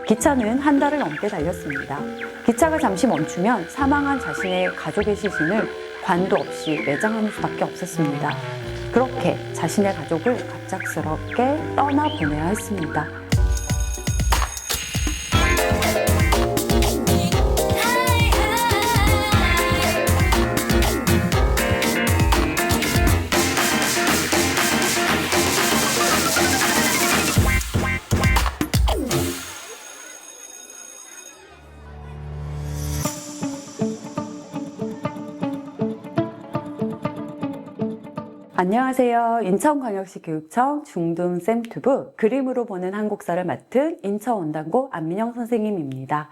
기차는 한 달을 넘게 달렸습니다. 기차가 잠시 멈추면 사망한 자신의 가족의 시신을 관도 없이 매장하는 수밖에 없었습니다. 그렇게 자신의 가족을 갑작스럽게 떠나보내야 했습니다. 안녕하세요. 인천광역시 교육청 중등쌤튜브 그림으로 보는 한국사를 맡은 인천원단고 안민영 선생님입니다.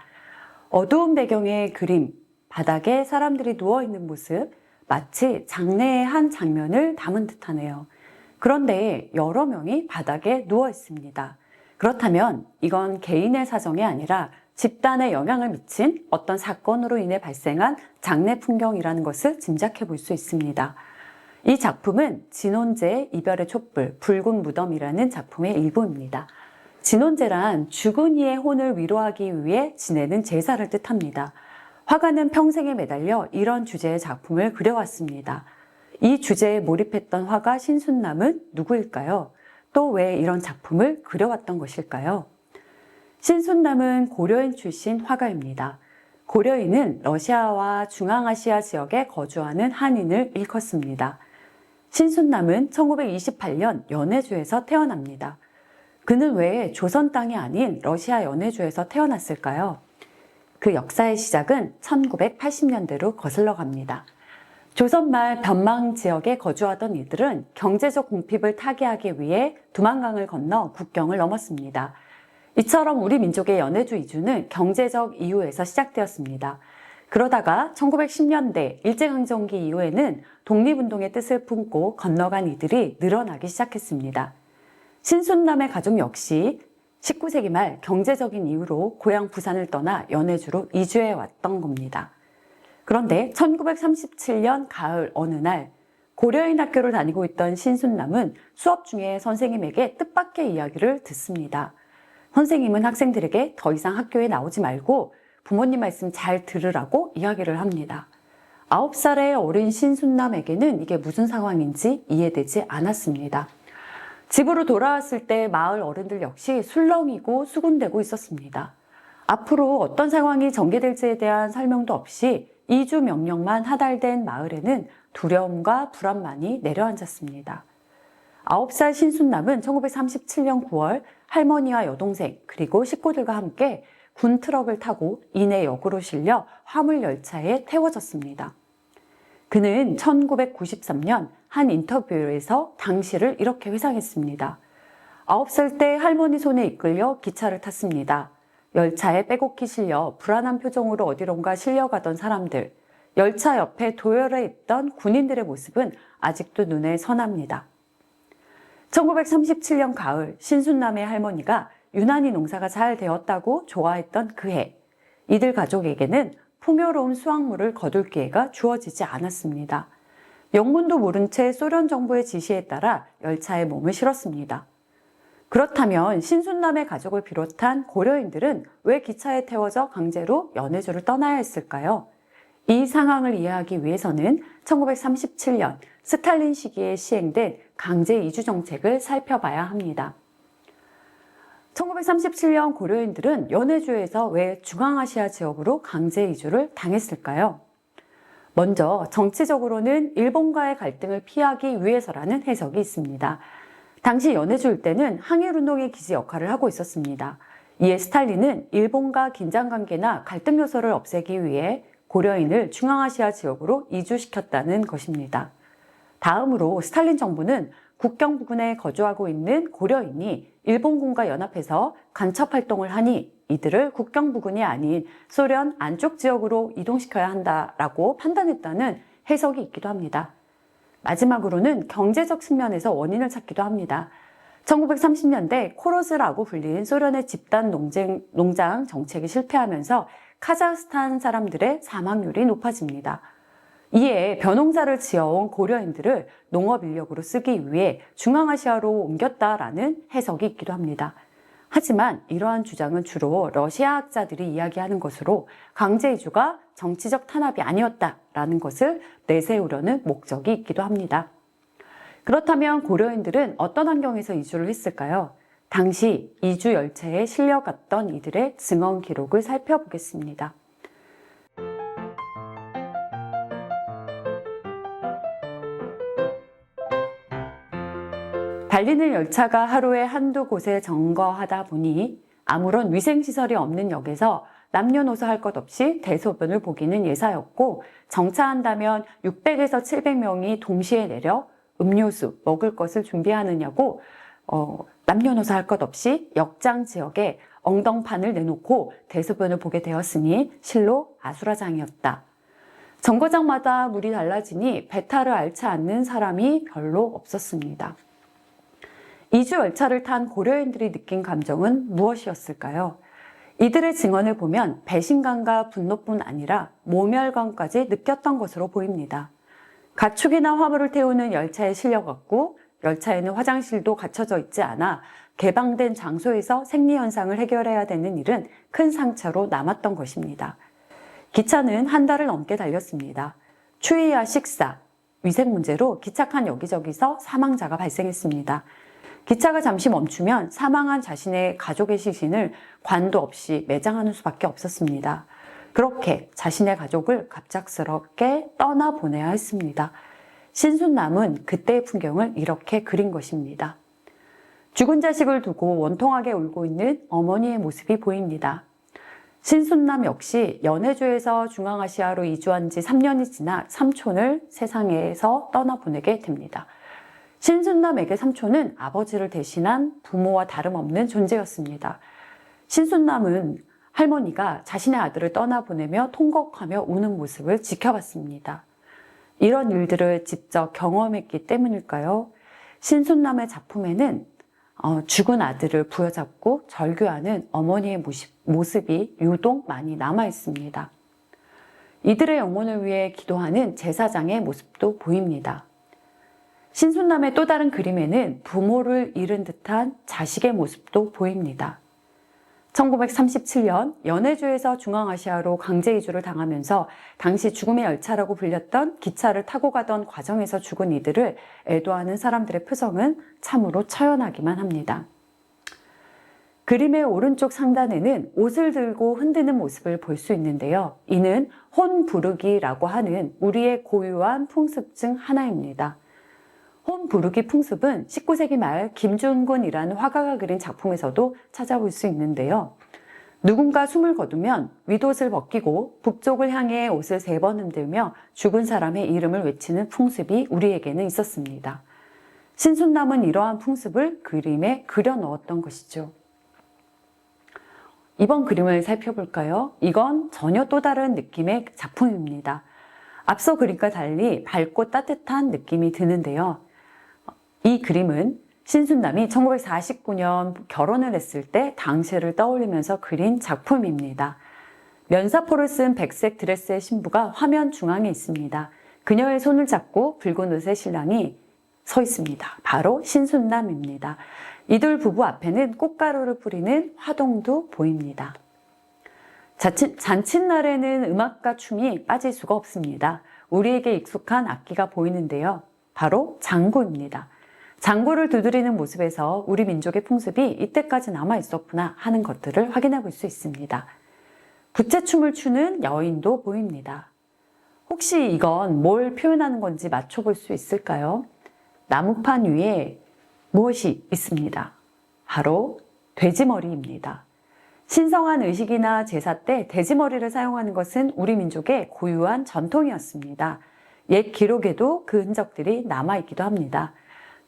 어두운 배경의 그림, 바닥에 사람들이 누워있는 모습, 마치 장래의 한 장면을 담은 듯하네요. 그런데 여러 명이 바닥에 누워 있습니다. 그렇다면 이건 개인의 사정이 아니라 집단에 영향을 미친 어떤 사건으로 인해 발생한 장래 풍경이라는 것을 짐작해 볼 수 있습니다. 이 작품은 진혼제의 이별의 촛불, 붉은 무덤이라는 작품의 일부입니다. 진혼제란 죽은 이의 혼을 위로하기 위해 지내는 제사를 뜻합니다. 화가는 평생에 매달려 이런 주제의 작품을 그려왔습니다. 이 주제에 몰입했던 화가 신순남은 누구일까요? 또 왜 이런 작품을 그려왔던 것일까요? 신순남은 고려인 출신 화가입니다. 고려인은 러시아와 중앙아시아 지역에 거주하는 한인을 일컫습니다. 신순남은 1928년 연해주에서 태어납니다. 그는 왜 조선 땅이 아닌 러시아 연해주에서 태어났을까요? 그 역사의 시작은 1980년대로 거슬러 갑니다. 조선 말 변망 지역에 거주하던 이들은 경제적 궁핍을 타개하기 위해 두만강을 건너 국경을 넘었습니다. 이처럼 우리 민족의 연해주 이주는 경제적 이유에서 시작되었습니다. 그러다가 1910년대 일제강점기 이후에는 독립운동의 뜻을 품고 건너간 이들이 늘어나기 시작했습니다. 신순남의 가족 역시 19세기 말 경제적인 이유로 고향 부산을 떠나 연해주로 이주해 왔던 겁니다. 그런데 1937년 가을 어느 날 고려인 학교를 다니고 있던 신순남은 수업 중에 선생님에게 뜻밖의 이야기를 듣습니다. 선생님은 학생들에게 더 이상 학교에 나오지 말고 부모님 말씀 잘 들으라고 이야기를 합니다. 9살의 어린 신순남에게는 이게 무슨 상황인지 이해되지 않았습니다. 집으로 돌아왔을 때 마을 어른들 역시 술렁이고 수군대고 있었습니다. 앞으로 어떤 상황이 전개될지에 대한 설명도 없이 이주 명령만 하달된 마을에는 두려움과 불안만이 내려앉았습니다. 9살 신순남은 1937년 9월 할머니와 여동생 그리고 식구들과 함께 군 트럭을 타고 인해역으로 실려 화물열차에 태워졌습니다. 그는 1993년 한 인터뷰에서 당시를 이렇게 회상했습니다. 9살 때 할머니 손에 이끌려 기차를 탔습니다. 열차에 빼곡히 실려 불안한 표정으로 어디론가 실려가던 사람들, 열차 옆에 도열해 있던 군인들의 모습은 아직도 눈에 선합니다. 1937년 가을 신순남의 할머니가 유난히 농사가 잘 되었다고 좋아했던 그 해, 이들 가족에게는 풍요로운 수확물을 거둘 기회가 주어지지 않았습니다. 영문도 모른 채 소련 정부의 지시에 따라 열차에 몸을 실었습니다. 그렇다면 신순남의 가족을 비롯한 고려인들은 왜 기차에 태워져 강제로 연해주를 떠나야 했을까요? 이 상황을 이해하기 위해서는 1937년 스탈린 시기에 시행된 강제 이주 정책을 살펴봐야 합니다. 1937년 고려인들은 연해주에서 왜 중앙아시아 지역으로 강제 이주를 당했을까요? 먼저 정치적으로는 일본과의 갈등을 피하기 위해서라는 해석이 있습니다. 당시 연해주 일대는 항일운동의 기지 역할을 하고 있었습니다. 이에 스탈린은 일본과 긴장관계나 갈등 요소를 없애기 위해 고려인을 중앙아시아 지역으로 이주시켰다는 것입니다. 다음으로 스탈린 정부는 국경 부근에 거주하고 있는 고려인이 일본군과 연합해서 간첩 활동을 하니 이들을 국경 부근이 아닌 소련 안쪽 지역으로 이동시켜야 한다라고 판단했다는 해석이 있기도 합니다. 마지막으로는 경제적 측면에서 원인을 찾기도 합니다. 1930년대 코로즈라고 불린 소련의 집단 농장 정책이 실패하면서 카자흐스탄 사람들의 사망률이 높아집니다. 이에 벼농사를 지어온 고려인들을 농업 인력으로 쓰기 위해 중앙아시아로 옮겼다라는 해석이 있기도 합니다. 하지만 이러한 주장은 주로 러시아학자들이 이야기하는 것으로 강제 이주가 정치적 탄압이 아니었다라는 것을 내세우려는 목적이 있기도 합니다. 그렇다면 고려인들은 어떤 환경에서 이주를 했을까요? 당시 이주 열차에 실려갔던 이들의 증언 기록을 살펴보겠습니다. 달리는 열차가 하루에 한두 곳에 정거하다 보니 아무런 위생시설이 없는 역에서 남녀노소 할 것 없이 대소변을 보기는 예사였고, 정차한다면 600에서 700명이 동시에 내려 음료수, 먹을 것을 준비하느냐고 남녀노소 할 것 없이 역장 지역에 엉덩판을 내놓고 대소변을 보게 되었으니 실로 아수라장이었다. 정거장마다 물이 달라지니 배탈을 앓지 않는 사람이 별로 없었습니다. 이주 열차를 탄 고려인들이 느낀 감정은 무엇이었을까요? 이들의 증언을 보면 배신감과 분노뿐 아니라 모멸감까지 느꼈던 것으로 보입니다. 가축이나 화물을 태우는 열차에 실려갔고, 열차에는 화장실도 갖춰져 있지 않아 개방된 장소에서 생리현상을 해결해야 되는 일은 큰 상처로 남았던 것입니다. 기차는 한 달을 넘게 달렸습니다. 추위와 식사, 위생 문제로 기차칸 여기저기서 사망자가 발생했습니다. 기차가 잠시 멈추면 사망한 자신의 가족의 시신을 관도 없이 매장하는 수밖에 없었습니다. 그렇게 자신의 가족을 갑작스럽게 떠나보내야 했습니다. 신순남은 그때의 풍경을 이렇게 그린 것입니다. 죽은 자식을 두고 원통하게 울고 있는 어머니의 모습이 보입니다. 신순남 역시 연해주에서 중앙아시아로 이주한 지 3년이 지나 삼촌을 세상에서 떠나보내게 됩니다. 신순남에게 삼촌은 아버지를 대신한 부모와 다름없는 존재였습니다. 신순남은 할머니가 자신의 아들을 떠나보내며 통곡하며 우는 모습을 지켜봤습니다. 이런 일들을 직접 경험했기 때문일까요? 신순남의 작품에는 죽은 아들을 부여잡고 절규하는 어머니의 모습이 유독 많이 남아 있습니다. 이들의 영혼을 위해 기도하는 제사장의 모습도 보입니다. 신순남의 또 다른 그림에는 부모를 잃은 듯한 자식의 모습도 보입니다. 1937년 연해주에서 중앙아시아로 강제 이주를 당하면서 당시 죽음의 열차라고 불렸던 기차를 타고 가던 과정에서 죽은 이들을 애도하는 사람들의 표정은 참으로 처연하기만 합니다. 그림의 오른쪽 상단에는 옷을 들고 흔드는 모습을 볼 수 있는데요. 이는 혼부르기라고 하는 우리의 고유한 풍습 중 하나입니다. 혼부르기 풍습은 19세기 말 김준곤이라는 화가가 그린 작품에서도 찾아볼 수 있는데요. 누군가 숨을 거두면 윗옷을 벗기고 북쪽을 향해 옷을 3번 흔들며 죽은 사람의 이름을 외치는 풍습이 우리에게는 있었습니다. 신순남은 이러한 풍습을 그림에 그려 넣었던 것이죠. 이번 그림을 살펴볼까요? 이건 전혀 또 다른 느낌의 작품입니다. 앞서 그림과 달리 밝고 따뜻한 느낌이 드는데요. 이 그림은 신순남이 1949년 결혼을 했을 때 당시를 떠올리면서 그린 작품입니다. 면사포를 쓴 백색 드레스의 신부가 화면 중앙에 있습니다. 그녀의 손을 잡고 붉은 옷의 신랑이 서 있습니다. 바로 신순남입니다. 이들 부부 앞에는 꽃가루를 뿌리는 화동도 보입니다. 잔칫날에는 음악과 춤이 빠질 수가 없습니다. 우리에게 익숙한 악기가 보이는데요. 바로 장구입니다. 장구를 두드리는 모습에서 우리 민족의 풍습이 이때까지 남아 있었구나 하는 것들을 확인해 볼 수 있습니다. 부채춤을 추는 여인도 보입니다. 혹시 이건 뭘 표현하는 건지 맞춰볼 수 있을까요? 나무판 위에 무엇이 있습니다. 바로 돼지머리입니다. 신성한 의식이나 제사 때 돼지머리를 사용하는 것은 우리 민족의 고유한 전통이었습니다. 옛 기록에도 그 흔적들이 남아있기도 합니다.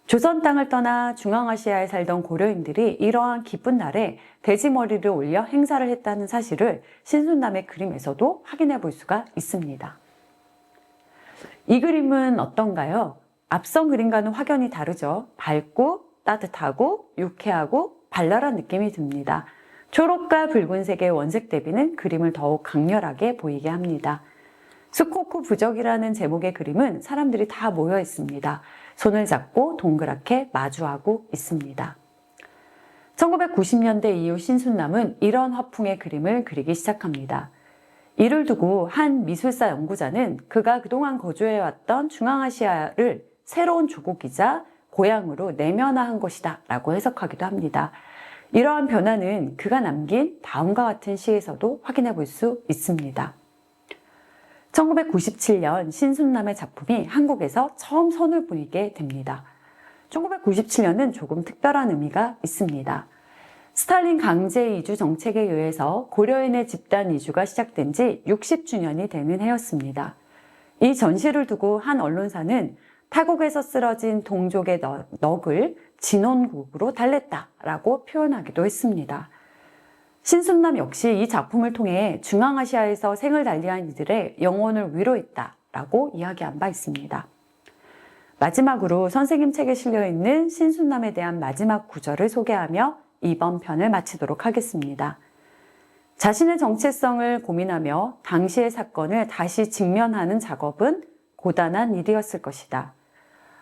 조선 땅을 떠나 중앙아시아에 살던 고려인들이 이러한 기쁜 날에 돼지머리를 올려 행사를 했다는 사실을 신순남의 그림에서도 확인해 볼 수가 있습니다. 이 그림은 어떤가요? 앞선 그림과는 확연히 다르죠. 밝고 따뜻하고 유쾌하고 발랄한 느낌이 듭니다. 초록과 붉은색의 원색 대비는 그림을 더욱 강렬하게 보이게 합니다. 스코쿠 부적이라는 제목의 그림은 사람들이 다 모여 있습니다. 손을 잡고 동그랗게 마주하고 있습니다. 1990년대 이후 신순남은 이런 화풍의 그림을 그리기 시작합니다. 이를 두고 한 미술사 연구자는 그가 그동안 거주해왔던 중앙아시아를 새로운 조국이자 고향으로 내면화한 것이다 라고 해석하기도 합니다. 이러한 변화는 그가 남긴 다음과 같은 시에서도 확인해 볼 수 있습니다. 1997년 신순남의 작품이 한국에서 처음 선을 보이게 됩니다. 1997년은 조금 특별한 의미가 있습니다. 스탈린 강제 이주 정책에 의해서 고려인의 집단 이주가 시작된 지 60주년이 되는 해였습니다. 이 전시를 두고 한 언론사는 타국에서 쓰러진 동족의 넋을 진원국으로 달랬다라고 표현하기도 했습니다. 신순남 역시 이 작품을 통해 중앙아시아에서 생을 달리한 이들의 영혼을 위로했다라고 이야기한 바 있습니다. 마지막으로 선생님 책에 실려있는 신순남에 대한 마지막 구절을 소개하며 이번 편을 마치도록 하겠습니다. 자신의 정체성을 고민하며 당시의 사건을 다시 직면하는 작업은 고단한 일이었을 것이다.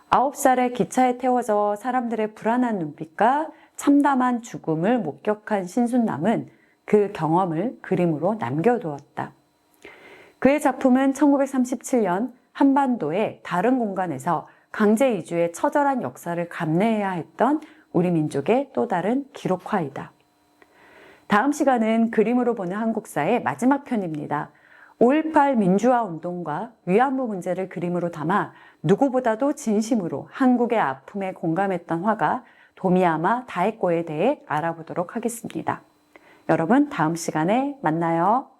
9살에 기차에 태워져 사람들의 불안한 눈빛과 참담한 죽음을 목격한 신순남은 그 경험을 그림으로 남겨두었다. 그의 작품은 1937년 한반도의 다른 공간에서 강제 이주의 처절한 역사를 감내해야 했던 우리 민족의 또 다른 기록화이다. 다음 시간은 그림으로 보는 한국사의 마지막 편입니다. 5.18 민주화 운동과 위안부 문제를 그림으로 담아 누구보다도 진심으로 한국의 아픔에 공감했던 화가 도미야마 다에코에 대해 알아보도록 하겠습니다. 여러분, 다음 시간에 만나요.